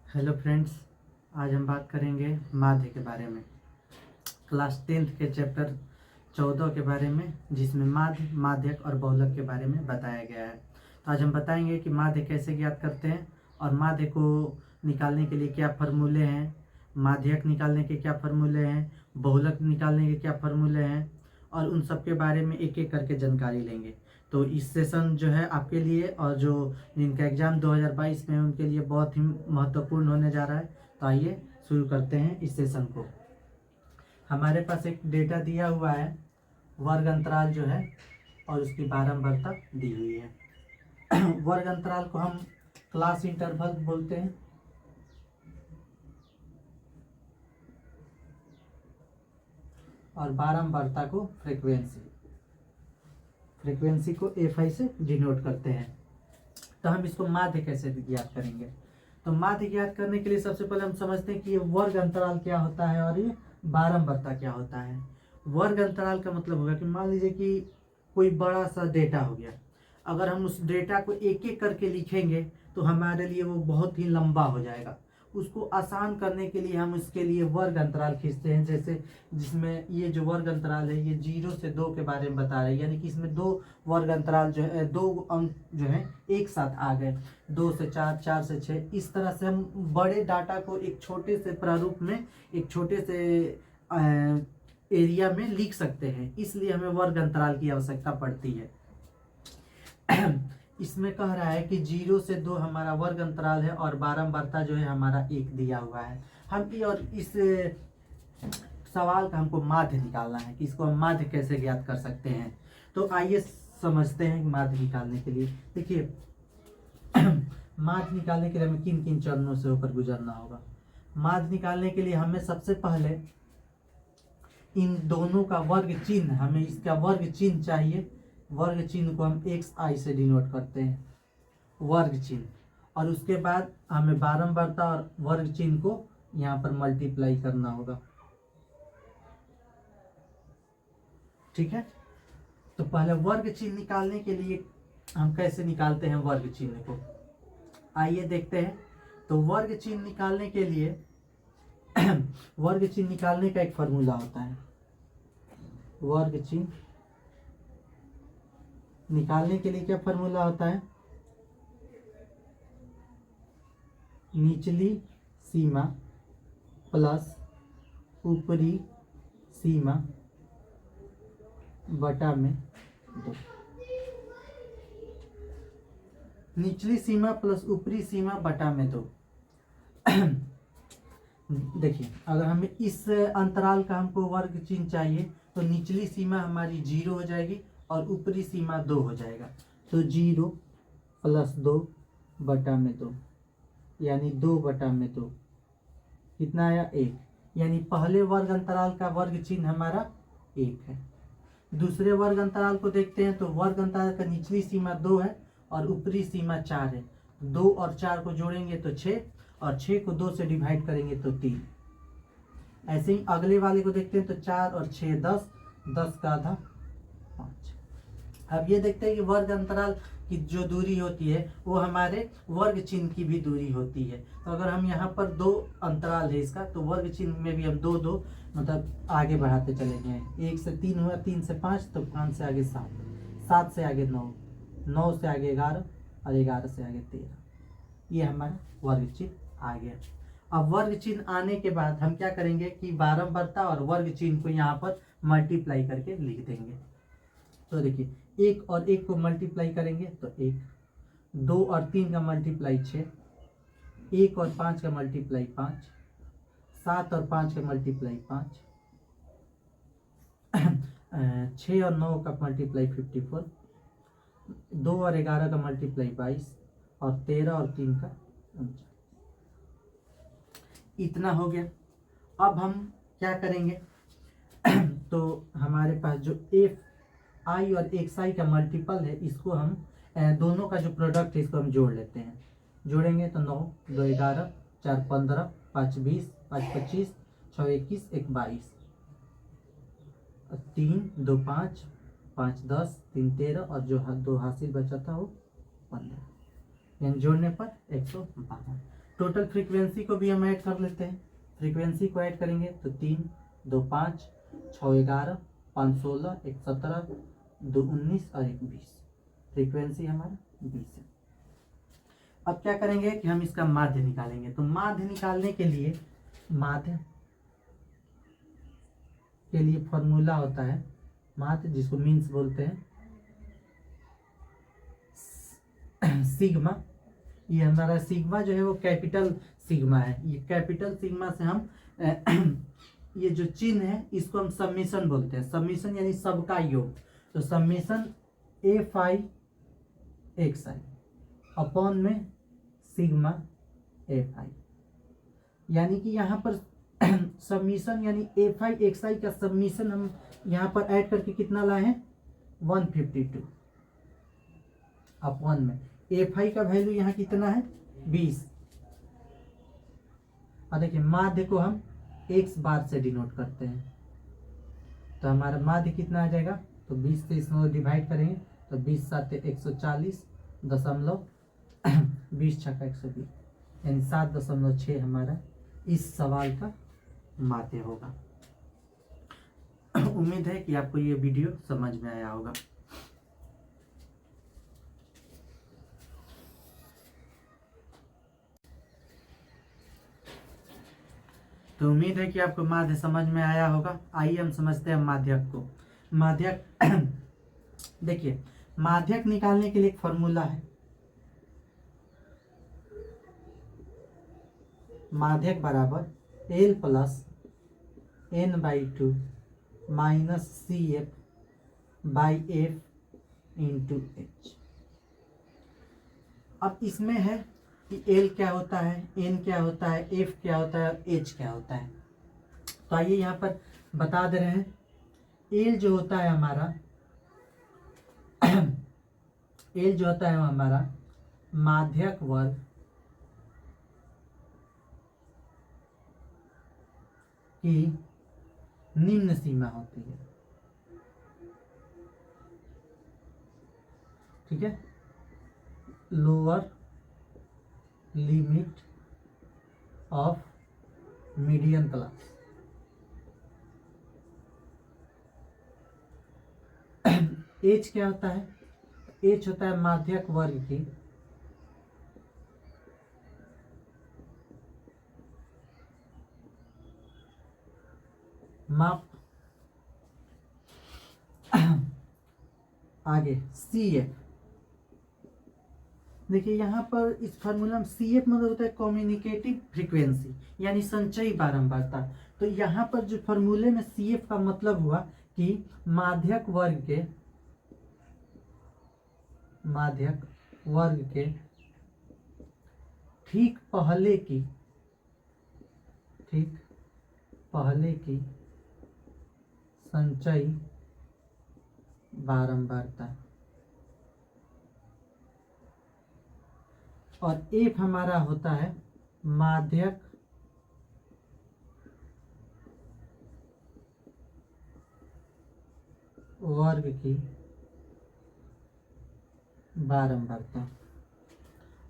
Hello friends, आज हम बात करेंगे माध्य के बारे में। क्लास 10th के चैप्टर 14 के बारे में, जिसमें माध्य, माध्यक और बहुलक के बारे में बताया गया है। तो आज हम बताएंगे कि माध्य कैसे ज्ञात करते हैं और माध्य को निकालने के लिए क्या फार्मूले हैं, माध्यक निकालने के क्या फार्मूले हैं, बहुलक निकालने के क्या फार्मूले हैं, और उन सब के बारे में एक एक करके जानकारी लेंगे। तो इस सेशन जो है आपके लिए और जो जिनका एग्ज़ाम 2022 में है उनके लिए बहुत ही महत्वपूर्ण होने जा रहा है। तो आइए शुरू करते हैं इस सेशन को। हमारे पास एक डेटा दिया हुआ है, वर्ग अंतराल जो है और उसकी बारंबारता दी हुई है। वर्ग अंतराल को हम क्लास इंटरवल बोलते हैं और बारंबारता को फ्रीक्वेंसी को एफ से डिनोट करते हैं। तो हम इसको माध्य कैसे ज्ञात करेंगे? तो माध्य ज्ञात करने के लिए सबसे पहले हम समझते हैं कि ये वर्ग अंतराल क्या होता है और ये बारंबारता क्या होता है। वर्ग अंतराल का मतलब होगा कि मान लीजिए कि कोई बड़ा सा डेटा हो गया, अगर हम उस डेटा को एक एक करके लिखेंगे तो हमारे लिए वो बहुत ही लंबा हो जाएगा। उसको आसान करने के लिए हम उसके लिए वर्ग अंतराल खींचते हैं, जैसे जिसमें ये जो वर्ग अंतराल है ये 0 से 2 के बारे में बता रहे हैं, यानी कि इसमें दो वर्ग अंतराल जो है, दो अंक जो है एक साथ आ गए, 2 से 4, 4 से 6। इस तरह से हम बड़े डाटा को एक छोटे से प्रारूप में, एक छोटे से एरिया में लिख सकते हैं, इसलिए हमें वर्ग अंतराल की आवश्यकता पड़ती है। इसमें कह रहा है कि 0 से 2 हमारा वर्ग अंतराल है और बारंबारता जो है हमारा 1 दिया हुआ है। हम और इस सवाल का हमको माध्य निकालना है कि इसको हम माध्य कैसे ज्ञात कर सकते हैं। तो आइए समझते हैं माध्य निकालने के लिए। देखिए, माध्य निकालने के लिए हमें किन किन चरणों से होकर गुजरना होगा। माध्य निकालने के लिए हमें सबसे पहले इन दोनों का वर्ग चिन्ह, हमें इसका वर्ग चिन्ह चाहिए। वर्ग चिन्ह को हम xi से डिनोट करते हैं, वर्ग चिन्ह। और उसके बाद हमें बारंबारता और वर्ग चिन्ह को यहाँ पर मल्टीप्लाई करना होगा। ठीक है, तो पहले वर्ग चिन्ह निकालने के लिए हम कैसे निकालते हैं वर्ग चिन्ह को, आइए देखते हैं। तो वर्ग चिन्ह निकालने के लिए वर्ग चिन्ह निकालने का एक फॉर्मूला होता है। वर्ग चिन्ह निकालने के लिए क्या फॉर्मूला होता है? निचली सीमा प्लस ऊपरी सीमा बटा में 2। निचली सीमा प्लस ऊपरी सीमा बटा में 2। देखिए, अगर हमें इस अंतराल का हमको वर्ग चिन्ह चाहिए तो निचली सीमा हमारी 0 हो जाएगी और ऊपरी सीमा 2 हो जाएगा। तो 0 प्लस 2 बटा में 2, यानी 2 बटा में 2 कितना आया? 1। यानी पहले वर्ग अंतराल का वर्ग चिन्ह हमारा 1 है। दूसरे वर्ग अंतराल को देखते हैं तो वर्ग अंतराल का निचली सीमा 2 है और ऊपरी सीमा 4 है। 2 और 4 को जोड़ेंगे तो 6 और 6 को 2 से डिवाइड करेंगे तो 3। ऐसे ही अगले वाले को देखते हैं तो 4 और 6 10, 10 का आधा 5। अब ये देखते हैं कि वर्ग अंतराल की जो दूरी होती है वो हमारे वर्ग चिन्ह की भी दूरी होती है। तो अगर हम यहाँ पर 2 अंतराल है इसका, तो वर्ग चिन्ह में भी हम 2 2 मतलब आगे बढ़ाते चले गए। 1 से 3 हुआ, 3 से 5, तो 5 से आगे 7, 7 से आगे 9, 9 से आगे 11 और 11 से आगे 13। ये हमारा वर्ग चिन्ह आ गया। अब वर्ग चिन्ह आने के बाद हम क्या करेंगे कि बारंबारता और वर्ग चिन्ह को यहाँ पर मल्टीप्लाई करके लिख देंगे। तो देखिए, 1 और 1 को मल्टीप्लाई करेंगे तो 1, 2 और 3 का मल्टीप्लाई 6, 1 और 5 का मल्टीप्लाई 5, 7 और 5 का मल्टीप्लाई 5, 6 और 9 का मल्टीप्लाई 54, 2 और 11 का मल्टीप्लाई 22 और 13 और 3 का 39। इतना हो गया। अब हम क्या करेंगे? तो हमारे पास जो एफ आई और एक्स आई का मल्टीपल है, इसको हम दोनों का जो प्रोडक्ट है इसको हम जोड़ लेते हैं। जोड़ेंगे तो 9, 2 11, 4 15, 5 20, 5 25, 6 21, 1 22, 3 2 5, 5 10, 3 13 और जो 2 हासिल बचा था वो 15, यानी जोड़ने पर 112। टोटल फ्रीक्वेंसी को भी हम ऐड कर लेते हैं। फ्रीक्वेंसी को ऐड करेंगे तो 3 2 5 6 11 5 16 1 17 2 19 और 1 20। फ्रीक्वेंसी हमारा 20 है। अब क्या करेंगे कि हम इसका माध्य निकालेंगे। तो माध्य निकालने के लिए माध्य के लिए फॉर्मूला होता है माध्य, जिसको मीन्स बोलते हैं सिग्मा। ये हमारा सिग्मा जो है वो कैपिटल सिग्मा है। ये कैपिटल सिग्मा से हम ये जो चिन्ह है इसको हम समीशन बोलते हैं। समीशन यानी सबका योग। तो summation F I x I upon में सिग्मा एफ आई, यानी कि यहाँ पर समीशन यानी एफ आई एक्स आई का समीशन हम यहाँ पर ऐड करके कितना लाए हैं 152 अपॉन में एफ आई का वैल्यू यहाँ कितना है 20। और देखिए माध्य को हम एक्स बार से डिनोट करते हैं। तो हमारा माध्य कितना आ जाएगा, तो 20 से इसमें डिवाइड करेंगे तो 20 7 140.20 छक्का 120 यानी 7.6 हमारा इस सवाल का माध्य होगा। उम्मीद है कि आपको ये वीडियो समझ में आया होगा। तो उम्मीद है कि आपको माध्य समझ में आया होगा। आइए हम समझते हैं माध्यक को। माध्यक देखिए, माध्यक निकालने के लिए एक फॉर्मूला है। माध्यक बराबर L plus n/2 minus CF by F into H। अब इसमें है कि L क्या होता है, N क्या होता है, F क्या होता है और H क्या होता है। तो आइए यहाँ पर बता दे रहे हैं। L जो होता है हमारा L जो होता है हमारा माध्यक वर्ग की निम्न सीमा होती है। ठीक है, lower limit of median class. H क्या होता है, एच होता है माध्यक वर्ग की माप। आगे सी एफ, देखिए यहाँ पर इस फार्मूला में सी एफ मतलब होता है कम्युनिकेटिव फ्रीक्वेंसी यानी संचयी बारंबारता। तो यहाँ पर जो फार्मूले में सी एफ का मतलब हुआ कि माध्यक वर्ग के ठीक पहले की संचयी बारंबारता, और एफ हमारा होता है माध्यक वर्ग की बारंबारता।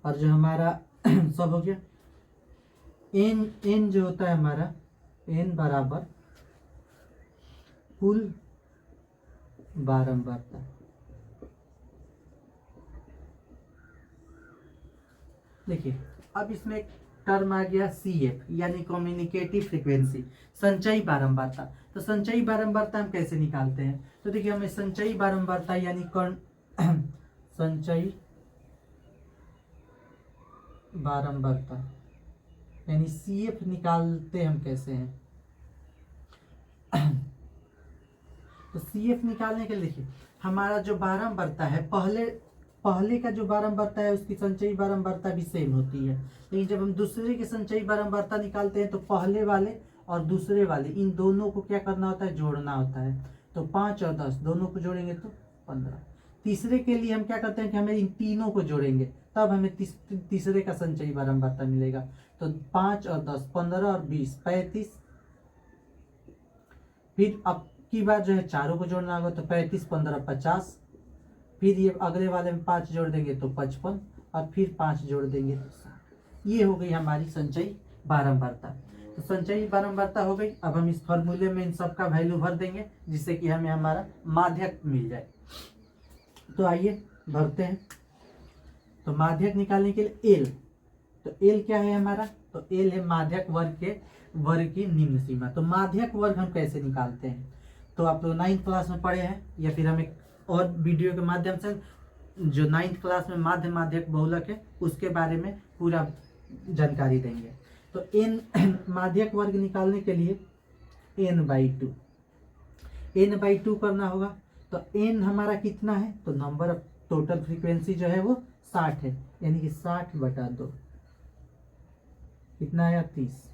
और जो हमारा सब हो गया एन जो होता है हमारा एन बराबर कुल बारंबारता। देखिए अब इसमें एक टर्म आ गया सी एफ यानी कम्युनिकेटिव फ्रीक्वेंसी, संचयी बारंबारता। तो संचयी बारंबारता हम कैसे निकालते हैं, तो देखिए हमें संचयी बारंबारता यानी संचयी बारंबारता यानी सी एफ निकालते हम कैसे हैं। तो सी एफ निकालने के लिए देखिए हमारा जो बारंबारता है पहले का जो बारंबारता है उसकी संचयी बारंबारता भी सेम होती है, लेकिन जब हम दूसरे की संचयी बारंबारता निकालते हैं तो पहले वाले और दूसरे वाले इन दोनों को क्या करना होता है, जोड़ना होता है। तो 5 और 10 दोनों को जोड़ेंगे तो 15। तीसरे के लिए हम क्या करते हैं कि हमें इन तीनों को जोड़ेंगे तब हमें तीसरे का संचयी बारंबारता मिलेगा। तो 5 और 10 15 और 20 35। फिर अब की बार जो है चारों को जोड़ना होगा तो 35 15 50। फिर ये अगले वाले में 5 जोड़ देंगे तो 55 और फिर 5 जोड़ देंगे तो 60। ये हो गई हमारी संचयी बारंबारता। तो संचयी बारंबारता हो गई। अब हम इस फॉर्मूले में इन सब का वैल्यू भर देंगे जिससे कि हमें हमारा माध्यक मिल जाए। तो आइए भरते हैं। तो माध्यक निकालने के लिए एल, तो एल क्या है हमारा, तो एल है माध्यक वर्ग की निम्न सीमा। तो माध्यक वर्ग हम कैसे निकालते हैं, तो आप लोग 9th क्लास में पढ़े हैं या फिर हम एक और वीडियो के माध्यम से जो 9th क्लास में माध्यक बहुलक है उसके बारे में पूरा जानकारी देंगे। तो एन माध्यक वर्ग निकालने के लिए n/2 करना होगा। तो n हमारा कितना है, तो नंबर ऑफ टोटल फ्रीक्वेंसी जो है वो 60 है, यानी कि 60/2 कितना आया 30।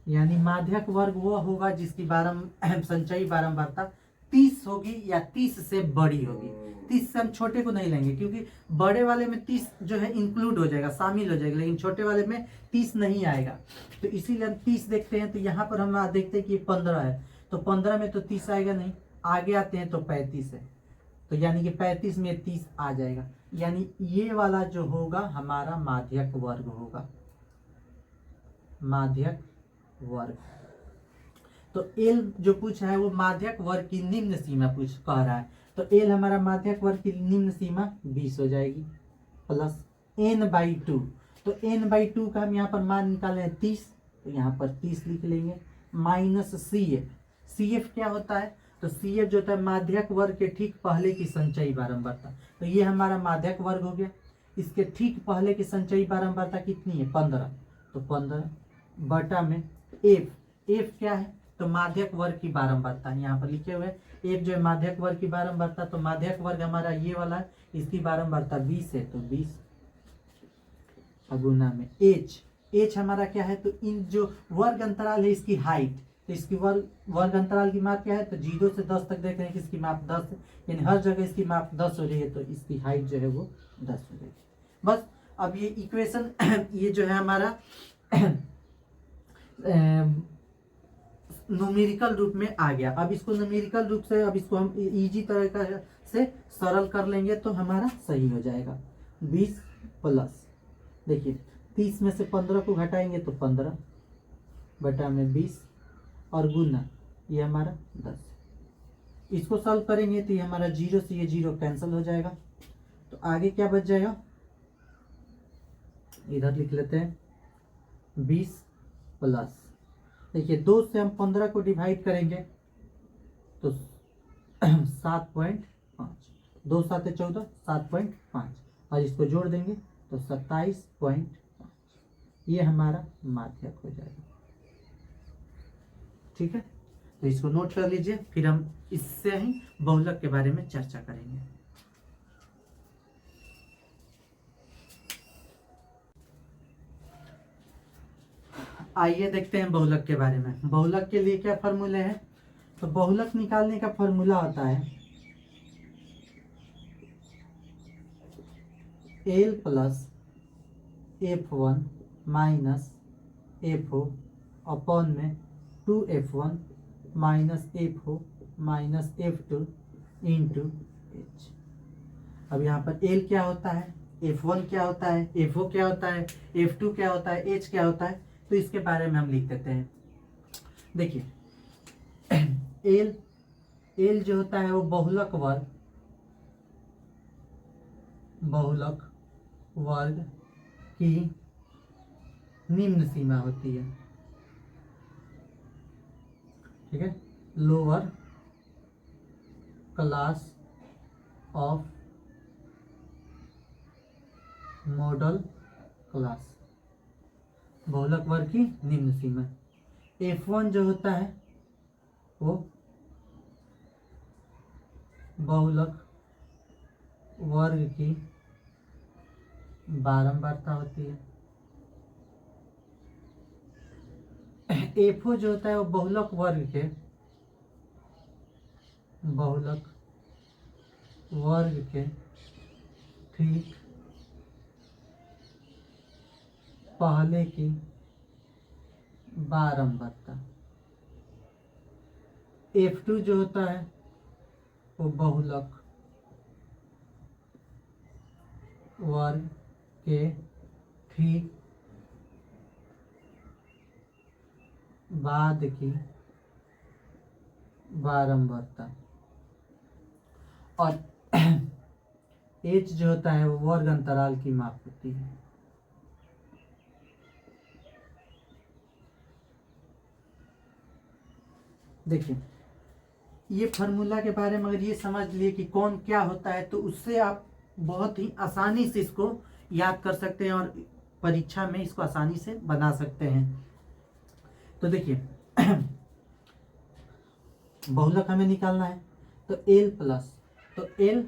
यानी माध्यक वर्ग वो होगा जिसकी संचयी बारंबारता 30 होगी या 30 से बड़ी होगी। 30 से हम छोटे को नहीं लेंगे क्योंकि बड़े वाले में 30 जो है इंक्लूड हो जाएगा, शामिल हो जाएगा, लेकिन छोटे वाले में 30 नहीं आएगा। तो इसीलिए हम 30 देखते हैं। तो यहाँ पर हम देखते हैं कि 15 है, तो 15 में तो 30 आएगा नहीं। आगे आते हैं तो 35 है, तो यानी कि 35 में 30 आ जाएगा। यानी ये वाला जो होगा हमारा माध्यक वर्ग होगा, माध्यक वर्ग। तो एल जो पूछा है वो माध्यक वर्ग की निम्न सीमा कह रहा है। तो एल हमारा माध्यक वर्ग की निम्न सीमा 20 हो जाएगी प्लस n/2। तो n/2 का हम यहाँ पर मान निकाले 30, तो यहाँ पर 30 लिख लेंगे माइनस CF क्या होता है, तो CF जो होता है माध्यक वर्ग के ठीक पहले की संचयी बारंबारता। तो ये हमारा माध्यक वर्ग हो गया। इसके ठीक पहले की संचयी बारंबारता कितनी है 15, तो 15 में F क्या है, तो माध्यक वर्ग की बारंबारता यहाँ पर लिखे हुए हैं। F जो है माध्यक वर्ग की बारंबारता, तो माध्यक वर्ग हमारा ये वाला है, इसकी बारंबारता 20 है, तो 20 गुना में H हमारा क्या है, तो इन जो वर्ग अंतराल है इसकी हाइट, तो इसकी वर्ग अंतराल की माप क्या है, तो 0 से 10 तक देख रहे हैं कि इसकी माप 10 है, यानी हर जगह इसकी माप 10 हो रही है, तो इसकी हाइट जो है वो 10 हो जाएगी। बस अब ये इक्वेशन ये जो है हमारा न्यूमेरिकल रूप में आ गया। अब इसको न्यूमेरिकल रूप से अब इसको हम इजी तरीका से सरल कर लेंगे तो हमारा सही हो जाएगा। 20 प्लस देखिए 30 में से 15 को घटाएंगे तो 15 बटा में 20 और गुना ये हमारा 10। इसको सॉल्व करेंगे तो ये हमारा 0 से ये 0 कैंसिल हो जाएगा। तो आगे क्या बच जाएगा, इधर लिख लेते हैं 20 प्लस देखिए 2 से हम 15 को डिवाइड करेंगे तो 7.5, 2 7 14, 7.5 और इसको जोड़ देंगे तो 27.5। ये हमारा माध्यक हो जाएगा। ठीक है, तो इसको नोट कर लीजिए, फिर हम इससे ही बहुलक के बारे में चर्चा करेंगे। आइए देखते हैं बहुलक के बारे में। बहुलक के लिए क्या फॉर्मूले हैं, तो बहुलक निकालने का फॉर्मूला होता है L plus F1 minus FO upon में 2F1 minus FO minus F2 into H। अब यहाँ पर L क्या होता है, F1 क्या होता है, FO क्या होता है, F2 क्या होता है, H क्या होता है, तो इसके बारे में हम लिख देते हैं। देखिए L जो होता है वो बहुलक वर्ग की निम्न सीमा होती है। ठीक है, lower class of model class, बहुलक वर्ग की निम्न सीमा। F1 जो होता है वो बहुलक वर्ग की बारंबारता होती है। FO जो होता है वो बहुलक वर्ग के ठीक पहले की बारंबारता। F2 जो होता है वो बहुलक वर्ग के ठीक बाद की बारंबारता, और एच जो होता है वो वर्ग अंतराल की माप होती है। देखिए ये फार्मूला के बारे में अगर ये समझ लिए कि कौन क्या होता है, तो उससे आप बहुत ही आसानी से इसको याद कर सकते हैं और परीक्षा में इसको आसानी से बना सकते हैं। तो देखिए बहुलक हमें निकालना है, तो एल प्लस, तो एल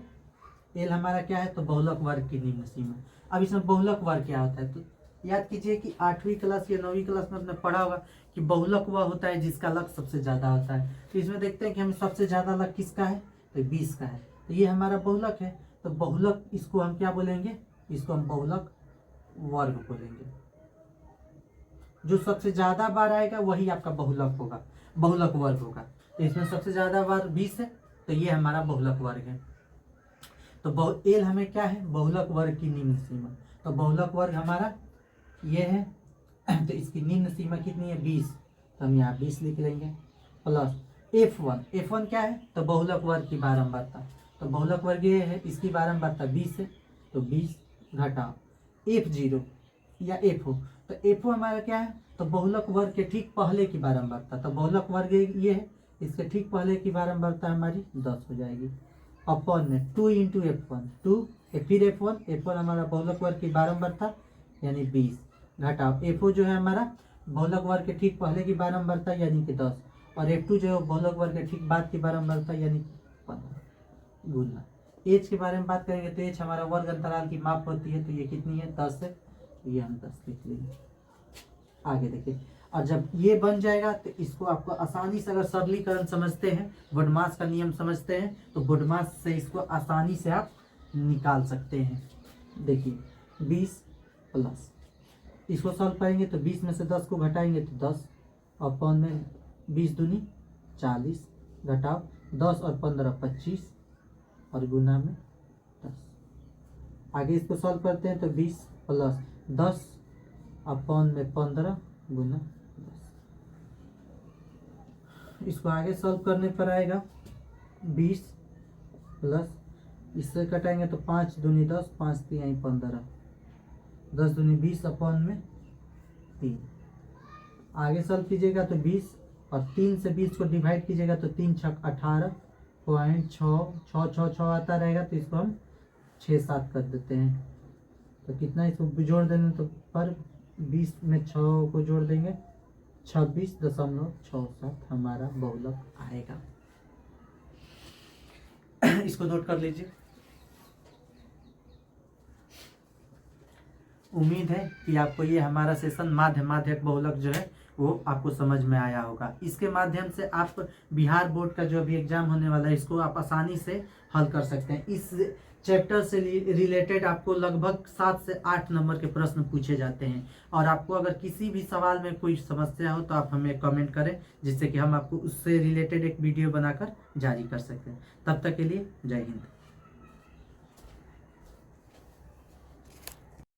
हमारा क्या है, तो बहुलक वर्ग की निम्न सीमा। अब इसमें बहुलक वर्ग क्या होता है, तो याद कीजिए कि 8वीं क्लास या 9वीं क्लास में आपने पढ़ा होगा कि बहुलक वह होता है जिसका लक सबसे ज़्यादा होता है। तो इसमें देखते हैं कि हमें सबसे ज़्यादा लक किसका है, तो 20 का है, तो ये हमारा बहुलक है। तो बहुलक इसको हम क्या बोलेंगे, इसको हम बहुलक वर्ग बोलेंगे। जो सबसे ज़्यादा बार आएगा वही आपका बहुलक होगा, बहुलक वर्ग होगा। तो इसमें सबसे ज़्यादा बार 20 है, तो ये हमारा बहुलक वर्ग है। तो एल हमें क्या है, बहुलक वर्ग की निम्न सीमा। तो बहुलक वर्ग हमारा ये है, तो इसकी निम्न सीमा कितनी है, 20, तो हम यहाँ 20 लिख लेंगे, प्लस F1 क्या है, तो बहुलक वर्ग की बारंबारता। तो बहुलक वर्ग ये है, इसकी बारंबारता 20 है, तो 20 घटाओ F0 या FO, तो FO हमारा क्या है, तो बहुलक वर्ग के ठीक पहले की बारंबारता। तो बहुलक वर्ग ये है, इसके ठीक पहले की बारंबारता हमारी 10 हो जाएगी, अपॉन में 2 इंटू F1, 2 फिर F1 हमारा बहुलक वर्ग की बारंबारता यानी 20 घटाओ FO जो है हमारा बहुलक वर्ग के ठीक पहले की बारंबारता यानी कि 10, और F2 जो है बहुलक वर्ग के ठीक बाद की बारंबारता यानी 15 गुना एच के बारे में बात करेंगे। तो एच हमारा वर्ग अंतराल की माप होती है, तो ये कितनी है, 10 है, तो ये हम 10 लिख लेंगे। आगे देखिए, और जब ये बन जाएगा तो इसको आपको आसानी से, अगर सरलीकरण समझते हैं, बोडमास का नियम समझते हैं, तो बोडमास से इसको आसानी से आप निकाल सकते हैं। देखिए 20 प्लस, इसको सॉल्व करेंगे तो 20 में से 10 को घटाएंगे तो 10, अपॉन में 20 दूनी 40 घटाओ 10 और 15 25 और गुना में 10। आगे इसको सॉल्व करते हैं तो 20 प्लस 10 अपॉन में 15 गुना 10। इसको आगे सॉल्व करने पर आएगा 20 प्लस, इससे कटाएंगे तो 5 दूनी 10, 5 3 15, 10 दूनी 20 अपॉन में 3। आगे सॉल्व कीजिएगा तो 20 और 3 से 20 को डिवाइड कीजिएगा तो 3 छक 18.6 आता रहेगा, तो इसको हम 6-7 कर देते हैं। तो कितना इसको जोड़ देंगे, तो पर 20 में 6 को जोड़ देंगे 26.67 हमारा बहुलक आएगा। इसको नोट कर लीजिए। उम्मीद है कि आपको ये हमारा सेशन माध्यक बहुलक जो है वो आपको समझ में आया होगा। इसके माध्यम से आप बिहार बोर्ड का जो अभी एग्जाम होने वाला है इसको आप आसानी से हल कर सकते हैं। इस चैप्टर से रिलेटेड आपको लगभग 7 से 8 नंबर के प्रश्न पूछे जाते हैं, और आपको अगर किसी भी सवाल में कोई समस्या हो तो आप हमें कमेंट करें, जिससे कि हम आपको उससे रिलेटेड एक वीडियो बनाकर जारी कर सकते हैं। तब तक के लिए जय हिंद।